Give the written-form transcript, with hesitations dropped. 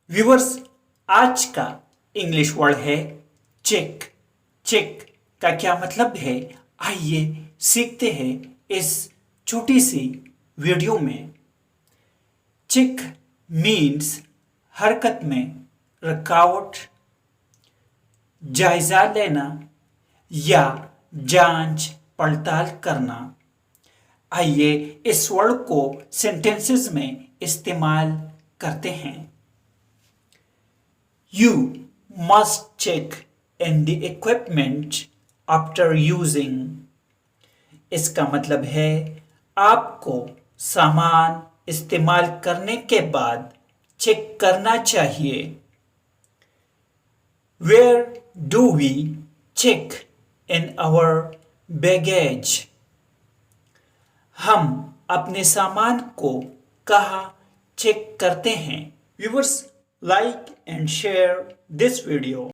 Viewers, आज का English word है चेक। चेक का क्या मतलब है, आइए सीखते हैं इस छोटी सी वीडियो में। चेक मीन्स हरकत में रुकावट, जायजा लेना या जांच पड़ताल करना। आइए इस वर्ड को सेंटेंसेस में इस्तेमाल करते हैं। You must check in the equipment after using। इसका मतलब है आपको सामान इस्तेमाल करने के बाद चेक करना चाहिए। Where do we check in our baggage? हम अपने सामान को कहाँ चेक करते हैं? Viewers, like and share this video.